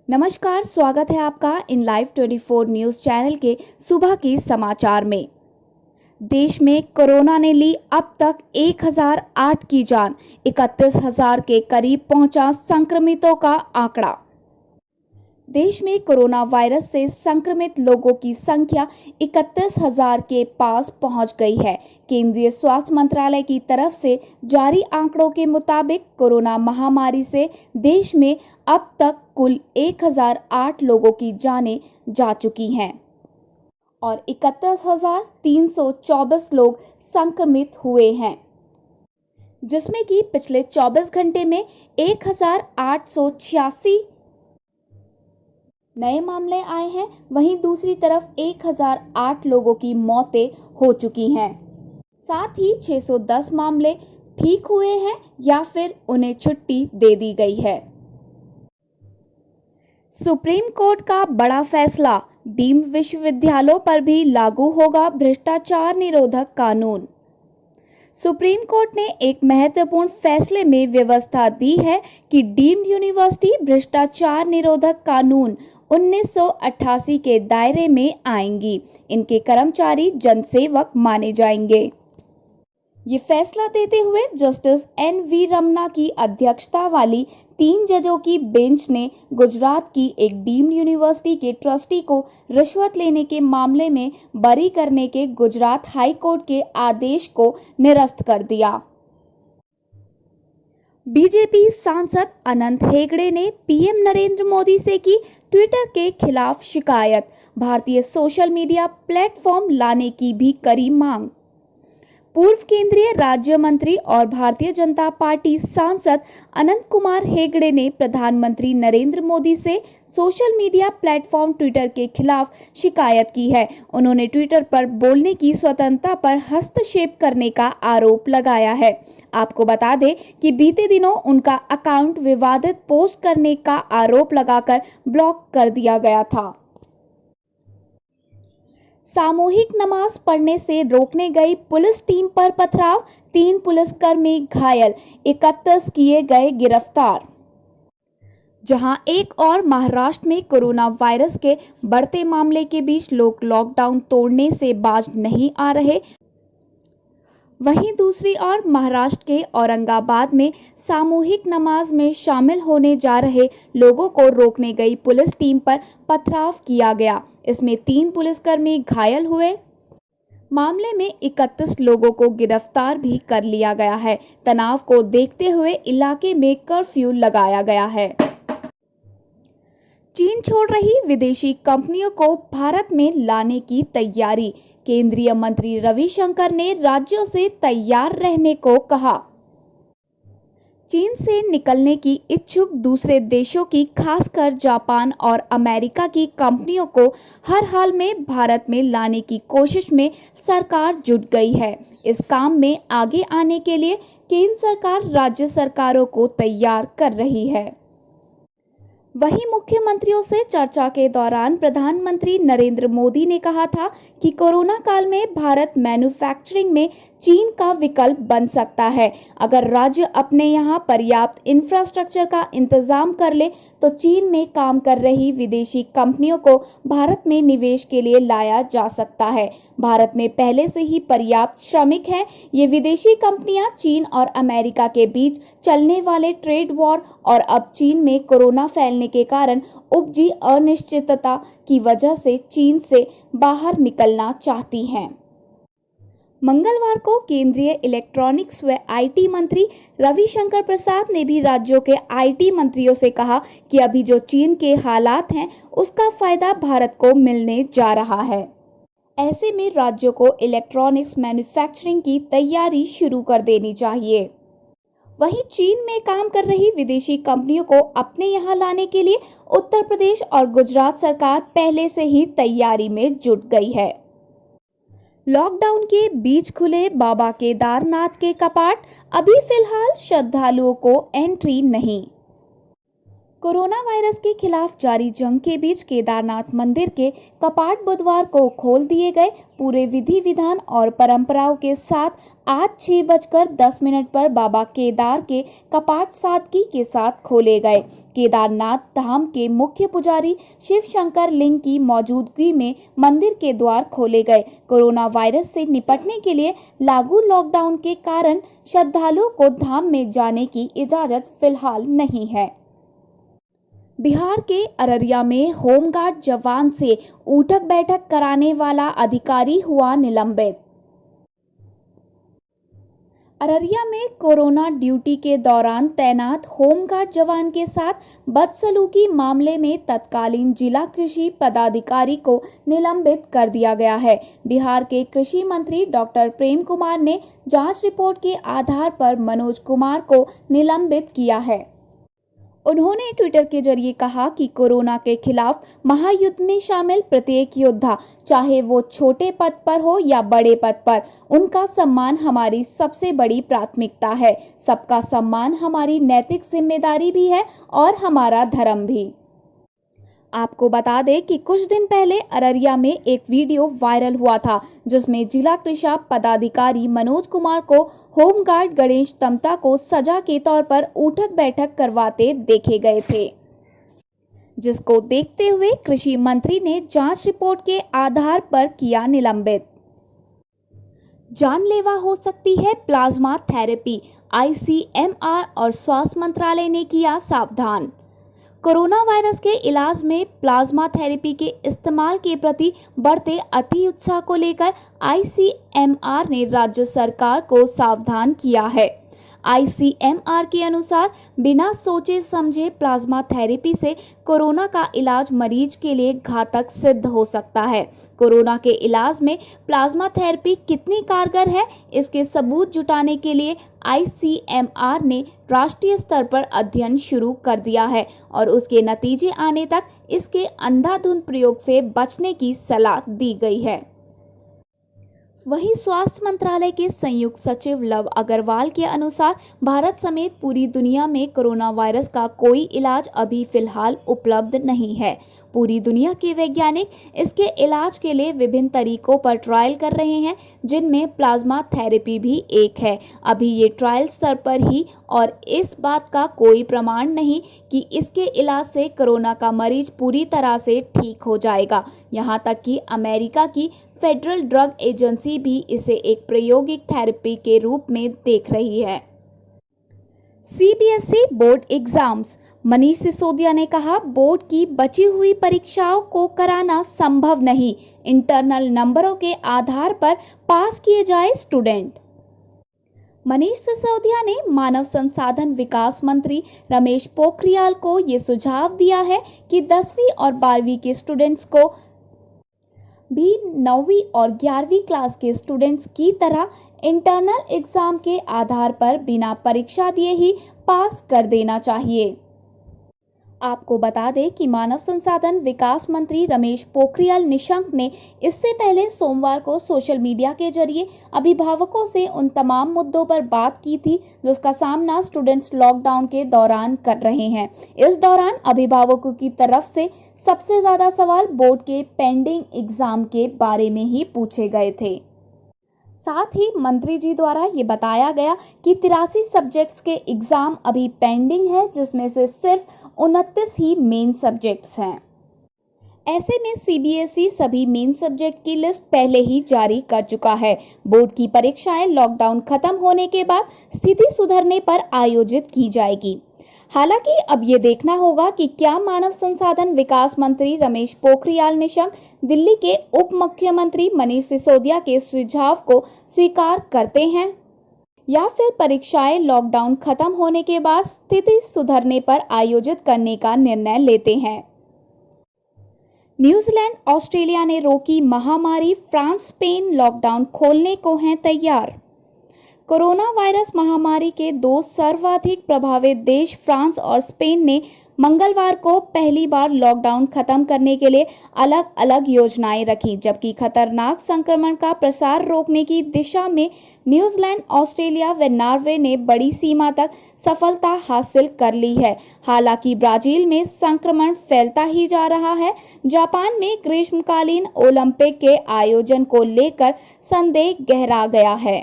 नमस्कार, स्वागत है आपका इन लाइव 24 न्यूज़ चैनल के सुबह की समाचार में। देश में कोरोना ने ली अब तक 1008 की जान, 31,000 के करीब पहुंचा संक्रमितों का आंकड़ा। देश में कोरोना वायरस से संक्रमित लोगों की संख्या 31,000 के पास पहुंच गई है। केंद्रीय स्वास्थ्य मंत्रालय की तरफ से जारी आंकड़ों के मुताबिक कोरोना महामारी से देश में अब तक कुल 1008 लोगों की जानें जा चुकी हैं और 31,324 लोग संक्रमित हुए हैं, जिसमें कि पिछले 24 घंटे में 1,886 नए मामले आए हैं। वहीं दूसरी तरफ 1008 लोगों की मौतें हो चुकी हैं। साथ ही 610 मामले ठीक हुए हैं या फिर उन्हें छुट्टी दे दी गई है। सुप्रीम कोर्ट का बड़ा फैसला, डीम्ड विश्वविद्यालयों पर भी लागू होगा भ्रष्टाचार निरोधक कानून। सुप्रीम कोर्ट ने एक महत्वपूर्ण फैसले में व्यवस्था दी है कि डीम्ड यूनिवर्सिटी भ्रष्टाचार निरोधक कानून 1988 के दायरे में आएंगी। इनके कर्मचारी जनसेवक माने जाएंगे। ये फैसला देते हुए जस्टिस एन.वी. रमन्ना की अध्यक्षता वाली 3 जजों की बेंच ने गुजरात की एक डीम्ड यूनिवर्सिटी के ट्रस्टी को रिश्वत लेने के मामले में बरी करने के गुजरात हाई कोर्ट के आदेश को निरस्त कर दिया। बीजेपी सांसद अनंत हेगड़े ने पीएम नरेंद्र मोदी से की ट्विटर के खिलाफ शिकायत, भारतीय सोशल मीडिया प्लेटफॉर्म लाने की भी करी मांग। पूर्व केंद्रीय राज्य मंत्री और भारतीय जनता पार्टी सांसद अनंत कुमार हेगड़े ने प्रधानमंत्री नरेंद्र मोदी से सोशल मीडिया प्लेटफॉर्म ट्विटर के खिलाफ शिकायत की है। उन्होंने ट्विटर पर बोलने की स्वतंत्रता पर हस्तक्षेप करने का आरोप लगाया है। आपको बता दें कि बीते दिनों उनका अकाउंट विवादित पोस्ट करने का आरोप लगाकर ब्लॉक कर दिया गया था। सामूहिक नमाज पढ़ने से रोकने गई पुलिस टीम पर पथराव, 3 पुलिसकर्मी घायल, 31 किए गए गिरफ्तार। जहां एक और महाराष्ट्र में कोरोना वायरस के बढ़ते मामले के बीच लोग लॉकडाउन तोड़ने से बाज नहीं आ रहे, वहीं दूसरी ओर महाराष्ट्र के औरंगाबाद में सामूहिक नमाज में शामिल होने जा रहे लोगों को रोकने गई पुलिस टीम पर पथराव किया गया। इसमें 3 पुलिसकर्मी घायल हुए। मामले में 31 लोगों को गिरफ्तार भी कर लिया गया है। तनाव को देखते हुए इलाके में कर्फ्यू लगाया गया है। चीन छोड़ रही विदेशी कंपनियों को भारत में लाने की तैयारी, केंद्रीय मंत्री रविशंकर ने राज्यों से तैयार रहने को कहा। चीन से निकलने की इच्छुक दूसरे देशों की, खासकर जापान और अमेरिका की कंपनियों को हर हाल में भारत में लाने की कोशिश में सरकार जुट गई है। इस काम में आगे आने के लिए केंद्र सरकार राज्य सरकारों को तैयार कर रही है। वहीं मुख्यमंत्रियों से चर्चा के दौरान प्रधानमंत्री नरेंद्र मोदी ने कहा था कि कोरोना काल में भारत मैन्युफैक्चरिंग में चीन का विकल्प बन सकता है। अगर राज्य अपने यहां पर्याप्त इंफ्रास्ट्रक्चर का इंतजाम कर ले तो चीन में काम कर रही विदेशी कंपनियों को भारत में निवेश के लिए लाया जा सकता है। भारत में पहले से ही पर्याप्त श्रमिक हैं। ये विदेशी कंपनियां चीन और अमेरिका के बीच चलने वाले ट्रेड वॉर और अब चीन में कोरोना फैलने के कारण उपजी अनिश्चितता की वजह से चीन से बाहर निकलना चाहती हैं। मंगलवार को केंद्रीय इलेक्ट्रॉनिक्स व आईटी मंत्री रविशंकर प्रसाद ने भी राज्यों के आईटी मंत्रियों से कहा कि अभी जो चीन के हालात हैं उसका फायदा भारत को मिलने जा रहा है। ऐसे में राज्यों को इलेक्ट्रॉनिक्स मैन्युफैक्चरिंग की तैयारी शुरू कर देनी चाहिए। वहीं चीन में काम कर रही विदेशी कंपनियों को अपने यहां लाने के लिए उत्तर प्रदेश और गुजरात सरकार पहले से ही तैयारी में जुट गई है। लॉकडाउन के बीच खुले बाबा केदारनाथ के कपाट, अभी फिलहाल श्रद्धालुओं को एंट्री नहीं। कोरोना वायरस के खिलाफ जारी जंग के बीच केदारनाथ मंदिर के कपाट बुधवार को खोल दिए गए। पूरे विधि विधान और परंपराओं के साथ आज 6:10 पर बाबा केदार के कपाट सादगी के साथ खोले गए। केदारनाथ धाम के मुख्य पुजारी शिव शंकर लिंग की मौजूदगी में मंदिर के द्वार खोले गए। कोरोना वायरस से निपटने के लिए लागू लॉकडाउन के कारण श्रद्धालुओं को धाम में जाने की इजाजत फिलहाल नहीं है। बिहार के अररिया में होमगार्ड जवान से उठक बैठक कराने वाला अधिकारी हुआ निलंबित। अररिया में कोरोना ड्यूटी के दौरान तैनात होमगार्ड जवान के साथ बदसलूकी मामले में तत्कालीन जिला कृषि पदाधिकारी को निलंबित कर दिया गया है। बिहार के कृषि मंत्री डॉक्टर प्रेम कुमार ने जांच रिपोर्ट के आधार पर मनोज कुमार को निलंबित किया है। उन्होंने ट्विटर के जरिए कहा कि कोरोना के खिलाफ महायुद्ध में शामिल प्रत्येक योद्धा, चाहे वो छोटे पद पर हो या बड़े पद पर, उनका सम्मान हमारी सबसे बड़ी प्राथमिकता है। सबका सम्मान हमारी नैतिक जिम्मेदारी भी है और हमारा धर्म भी। आपको बता दें कि कुछ दिन पहले अररिया में एक वीडियो वायरल हुआ था जिसमें जिला कृषि पदाधिकारी मनोज कुमार को होमगार्ड गणेश तमता को सजा के तौर पर उठक बैठक करवाते देखे गए थे, जिसको देखते हुए कृषि मंत्री ने जांच रिपोर्ट के आधार पर किया निलंबित। जानलेवा हो सकती है प्लाज्मा थेरेपी, ICMR और स्वास्थ्य मंत्रालय ने किया सावधान। कोरोना वायरस के इलाज में प्लाज्मा थेरेपी के इस्तेमाल के प्रति बढ़ते अति उत्साह को लेकर ICMR ने राज्य सरकार को सावधान किया है। ICMR के अनुसार बिना सोचे समझे प्लाज्मा थेरेपी से कोरोना का इलाज मरीज के लिए घातक सिद्ध हो सकता है। कोरोना के इलाज में प्लाज्मा थेरेपी कितनी कारगर है, इसके सबूत जुटाने के लिए ICMR ने राष्ट्रीय स्तर पर अध्ययन शुरू कर दिया है और उसके नतीजे आने तक इसके अंधाधुंध प्रयोग से बचने की सलाह दी गई है। वहीं स्वास्थ्य मंत्रालय के संयुक्त सचिव लव अग्रवाल के अनुसार भारत समेत पूरी दुनिया में कोरोना वायरस का कोई इलाज अभी फिलहाल उपलब्ध नहीं है। पूरी दुनिया के वैज्ञानिक इसके इलाज के लिए विभिन्न तरीकों पर ट्रायल कर रहे हैं, जिनमें प्लाज्मा थेरेपी भी एक है। अभी ये ट्रायल स्तर पर ही और इस बात का कोई प्रमाण नहीं कि इसके इलाज से कोरोना का मरीज पूरी तरह से ठीक हो जाएगा। यहाँ तक कि अमेरिका की फेडरल ड्रग एजेंसी भी इसे एक प्रायोगिक थेरेपी के रूप में देख रही है। CBSE board exams, Manish Sisodia ने कहा, बोर्ड की बची हुई परीक्षाओं को कराना संभव नहीं, इंटरनल नंबरों के आधार पर पास किए जाए स्टूडेंट। मनीष सिसोदिया ने मानव संसाधन विकास मंत्री रमेश पोखरियाल को ये सुझाव दिया है कि 10वीं और 12वीं के स्टूडेंट्स को भी 9वीं और 11वीं क्लास के स्टूडेंट्स की तरह इंटरनल एग्जाम के आधार पर बिना परीक्षा दिए ही पास कर देना चाहिए। आपको बता दें कि मानव संसाधन विकास मंत्री रमेश पोखरियाल निशंक ने इससे पहले सोमवार को सोशल मीडिया के जरिए अभिभावकों से उन तमाम मुद्दों पर बात की थी जिसका सामना स्टूडेंट्स लॉकडाउन के दौरान कर रहे हैं। इस दौरान अभिभावकों की तरफ से सबसे ज्यादा सवाल बोर्ड के पेंडिंग एग्जाम के बारे में ही पूछे गए थे। साथ ही मंत्री जी द्वारा ये बताया गया कि 83 सब्जेक्ट्स के एग्जाम अभी पेंडिंग है, जिसमें से सिर्फ 29 ही मेन सब्जेक्ट्स हैं। ऐसे में CBSE सभी मेन सब्जेक्ट की लिस्ट पहले ही जारी कर चुका है। बोर्ड की परीक्षाएं लॉकडाउन खत्म होने के बाद स्थिति सुधरने पर आयोजित की जाएगी। हालांकि अब ये देखना होगा कि क्या मानव संसाधन विकास मंत्री रमेश पोखरियाल निशंक दिल्ली के उप मुख्यमंत्री मनीष सिसोदिया के सुझाव को स्वीकार करते हैं या फिर परीक्षाएं लॉकडाउन खत्म होने के बाद स्थिति सुधरने पर आयोजित करने का निर्णय लेते हैं। न्यूजीलैंड ऑस्ट्रेलिया ने रोकी महामारी, फ्रांस स्पेन लॉकडाउन खोलने को हैं तैयार। कोरोना वायरस महामारी के 2 सर्वाधिक प्रभावित देश फ्रांस और स्पेन ने मंगलवार को पहली बार लॉकडाउन खत्म करने के लिए अलग अलग योजनाएं रखी, जबकि खतरनाक संक्रमण का प्रसार रोकने की दिशा में न्यूजीलैंड, ऑस्ट्रेलिया व नॉर्वे ने बड़ी सीमा तक सफलता हासिल कर ली है। हालांकि ब्राजील में संक्रमण फैलता ही जा रहा है। जापान में ग्रीष्मकालीन ओलंपिक के आयोजन को लेकर संदेह गहरा गया है।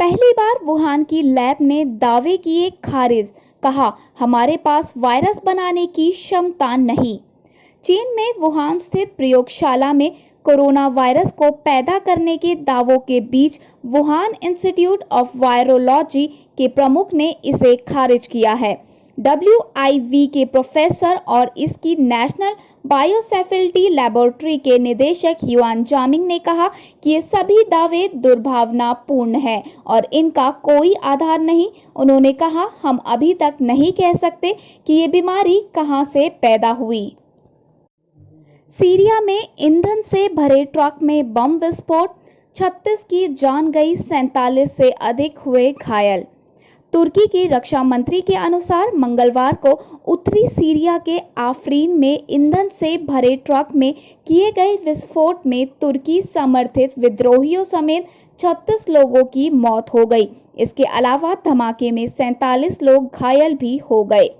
पहली बार वुहान की लैब ने दावे किए खारिज, कहा हमारे पास वायरस बनाने की क्षमता नहीं। चीन में वुहान स्थित प्रयोगशाला में कोरोना वायरस को पैदा करने के दावों के बीच वुहान इंस्टीट्यूट ऑफ वायरोलॉजी के प्रमुख ने इसे खारिज किया है। WIV के प्रोफेसर और इसकी नेशनल बायोसेफ्टिटी लेबोरेटरी के निदेशक युआन जामिंग ने कहा कि ये सभी दावे दुर्भावनापूर्ण हैं और इनका कोई आधार नहीं। उन्होंने कहा, हम अभी तक नहीं कह सकते कि ये बीमारी कहां से पैदा हुई। सीरिया में ईंधन से भरे ट्रक में बम विस्फोट, 36 की जान गई, 47 से अधिक हुए घायल। तुर्की के रक्षा मंत्री के अनुसार मंगलवार को उत्तरी सीरिया के आफरीन में ईंधन से भरे ट्रक में किए गए विस्फोट में तुर्की समर्थित विद्रोहियों समेत 36 लोगों की मौत हो गई। इसके अलावा धमाके में 47 लोग घायल भी हो गए।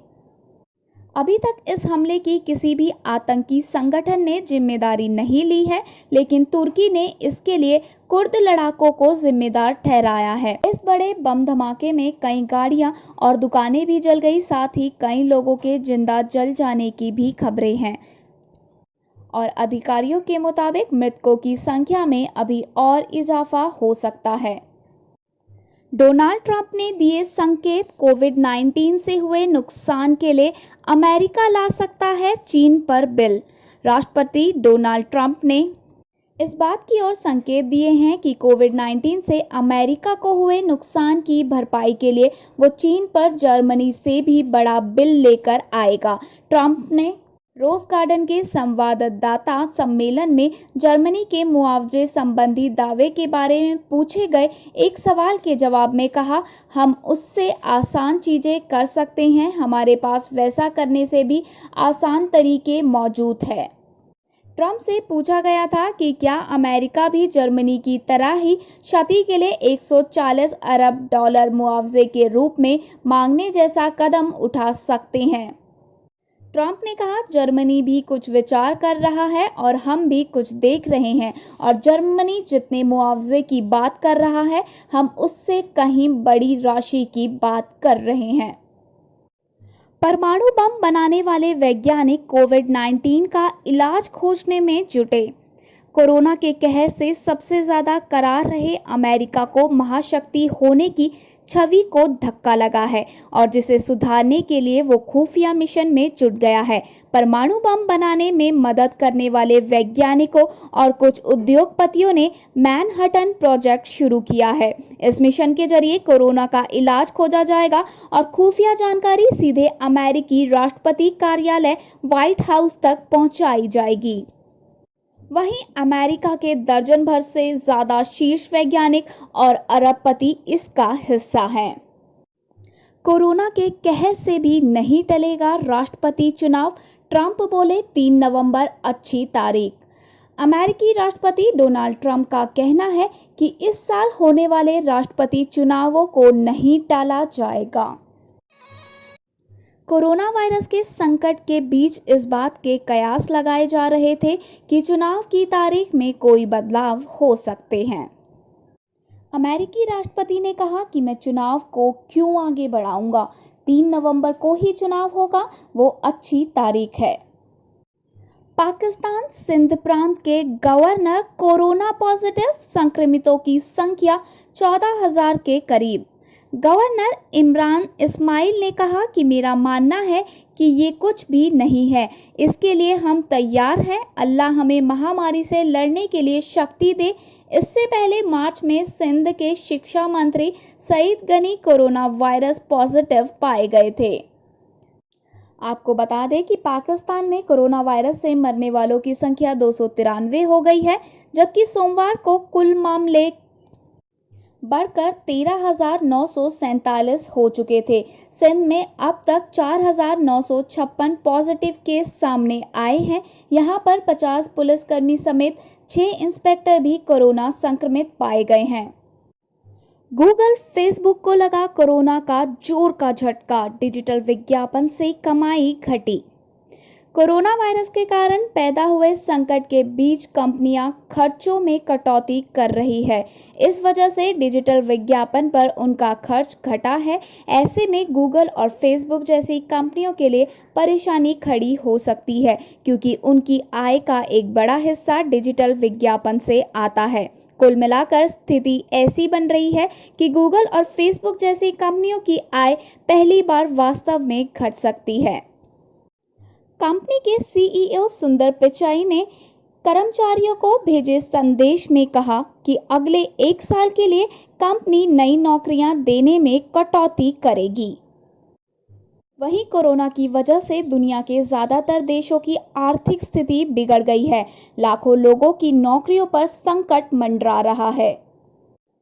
अभी तक इस हमले की किसी भी आतंकी संगठन ने जिम्मेदारी नहीं ली है, लेकिन तुर्की ने इसके लिए कुर्द लड़ाकों को जिम्मेदार ठहराया है। इस बड़े बम धमाके में कई गाड़ियां और दुकानें भी जल गई, साथ ही कई लोगों के जिंदा जल जाने की भी खबरें हैं और अधिकारियों के मुताबिक मृतकों की संख्या में अभी और इजाफा हो सकता है। डोनाल्ड ट्रंप ने दिए संकेत, कोविड-19 से हुए नुकसान के लिए अमेरिका ला सकता है चीन पर बिल। राष्ट्रपति डोनाल्ड ट्रंप ने इस बात की ओर संकेत दिए हैं कि कोविड-19 से अमेरिका को हुए नुकसान की भरपाई के लिए वो चीन पर जर्मनी से भी बड़ा बिल लेकर आएगा। ट्रंप ने रोज गार्डन के संवाददाता सम्मेलन में जर्मनी के मुआवजे संबंधी दावे के बारे में पूछे गए एक सवाल के जवाब में कहा, हम उससे आसान चीजें कर सकते हैं, हमारे पास वैसा करने से भी आसान तरीके मौजूद है। ट्रंप से पूछा गया था कि क्या अमेरिका भी जर्मनी की तरह ही क्षति के लिए 140 अरब डॉलर मुआवजे के रूप में मांगने जैसा कदम उठा सकते हैं। ट्रंप ने कहा, जर्मनी भी कुछ विचार कर रहा है और हम भी कुछ देख रहे हैं और जर्मनी जितने मुआवजे की बात कर रहा है, हम उससे कहीं बड़ी राशि की बात कर रहे हैं। परमाणु बम बनाने वाले वैज्ञानिक कोविड-19 का इलाज खोजने में जुटे। कोरोना के कहर से सबसे ज्यादा करार रहे अमेरिका को महाशक्ति होने की छवि को धक्का लगा है और जिसे सुधारने के लिए वो खुफिया मिशन में जुट गया है। परमाणु बम बनाने में मदद करने वाले वैज्ञानिकों और कुछ उद्योगपतियों ने मैनहट्टन प्रोजेक्ट शुरू किया है। इस मिशन के जरिए कोरोना का इलाज खोजा जाएगा और खुफिया जानकारी सीधे अमेरिकी राष्ट्रपति कार्यालय व्हाइट हाउस तक पहुंचाई जाएगी। वहीं अमेरिका के दर्जन भर से ज्यादा शीर्ष वैज्ञानिक और अरबपति इसका हिस्सा हैं। कोरोना के कहर से भी नहीं टलेगा राष्ट्रपति चुनाव, ट्रंप बोले 3 नवंबर अच्छी तारीख। अमेरिकी राष्ट्रपति डोनाल्ड ट्रंप का कहना है कि इस साल होने वाले राष्ट्रपति चुनावों को नहीं टाला जाएगा। कोरोना वायरस के संकट के बीच इस बात के कयास लगाए जा रहे थे कि चुनाव की तारीख में कोई बदलाव हो सकते हैं। अमेरिकी राष्ट्रपति ने कहा कि मैं चुनाव को क्यों आगे बढ़ाऊंगा, 3 नवंबर को ही चुनाव होगा, वो अच्छी तारीख है। पाकिस्तान सिंध प्रांत के गवर्नर, कोरोना पॉजिटिव संक्रमितों की संख्या 14,000 के करीब। गवर्नर इमरान इस्माइल ने कहा कि मेरा मानना है कि ये कुछ भी नहीं है, इसके लिए हम तैयार हैं। अल्लाह हमें महामारी से लड़ने के लिए शक्ति दे। इससे पहले मार्च में सिंध के शिक्षा मंत्री Saeed Ghani corona virus positive पाए गए थे। आपको बता दें कि पाकिस्तान में कोरोना वायरस से मरने वालों की संख्या 293 हो गई है, जबकि सोमवार को कुल मामले बढ़कर 13,947 हो चुके थे। सिंध में अब तक 4,956 पॉजिटिव केस सामने आए हैं। यहां पर 50 पुलिसकर्मी समेत 6 इंस्पेक्टर भी कोरोना संक्रमित पाए गए हैं। गूगल, फेसबुक को लगा कोरोना का जोर का झटका, डिजिटल विज्ञापन से कमाई घटी। कोरोना वायरस के कारण पैदा हुए संकट के बीच कंपनियां खर्चों में कटौती कर रही है। इस वजह से डिजिटल विज्ञापन पर उनका खर्च घटा है। ऐसे में गूगल और फेसबुक जैसी कंपनियों के लिए परेशानी खड़ी हो सकती है, क्योंकि उनकी आय का एक बड़ा हिस्सा डिजिटल विज्ञापन से आता है। कुल मिलाकर स्थिति ऐसी बन रही है कि गूगल और फेसबुक जैसी कंपनियों की आय पहली बार वास्तव में घट सकती है। कंपनी के सीईओ सुंदर पिचाई ने कर्मचारियों को भेजे संदेश में कहा कि अगले 1 साल के लिए कंपनी नई नौकरियां देने में कटौती करेगी। वहीं कोरोना की वजह से दुनिया के ज्यादातर देशों की आर्थिक स्थिति बिगड़ गई है। लाखों लोगों की नौकरियों पर संकट मंडरा रहा है।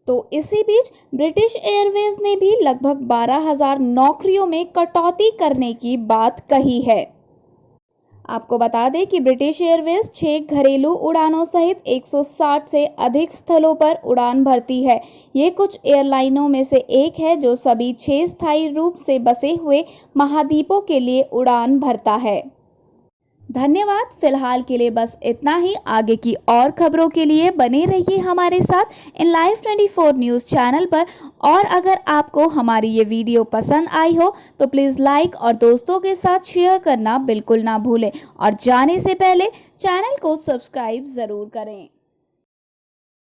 तो इसी बीच ब्रिटिश एयरवेज ने भी लगभग 12,000 नौकरियों में कटौती करने की बात कही है। आपको बता दें कि ब्रिटिश एयरवेज 6 घरेलू उड़ानों सहित 160 से अधिक स्थलों पर उड़ान भरती है। ये कुछ एयरलाइनों में से एक है जो सभी 6 स्थायी रूप से बसे हुए महाद्वीपों के लिए उड़ान भरता है। धन्यवाद। फिलहाल के लिए बस इतना ही। आगे की और खबरों के लिए बने रहिए हमारे साथ इन लाइव 24 न्यूज़ चैनल पर। और अगर आपको हमारी ये वीडियो पसंद आई हो तो प्लीज़ लाइक और दोस्तों के साथ शेयर करना बिल्कुल ना भूलें। और जाने से पहले चैनल को सब्सक्राइब ज़रूर करें।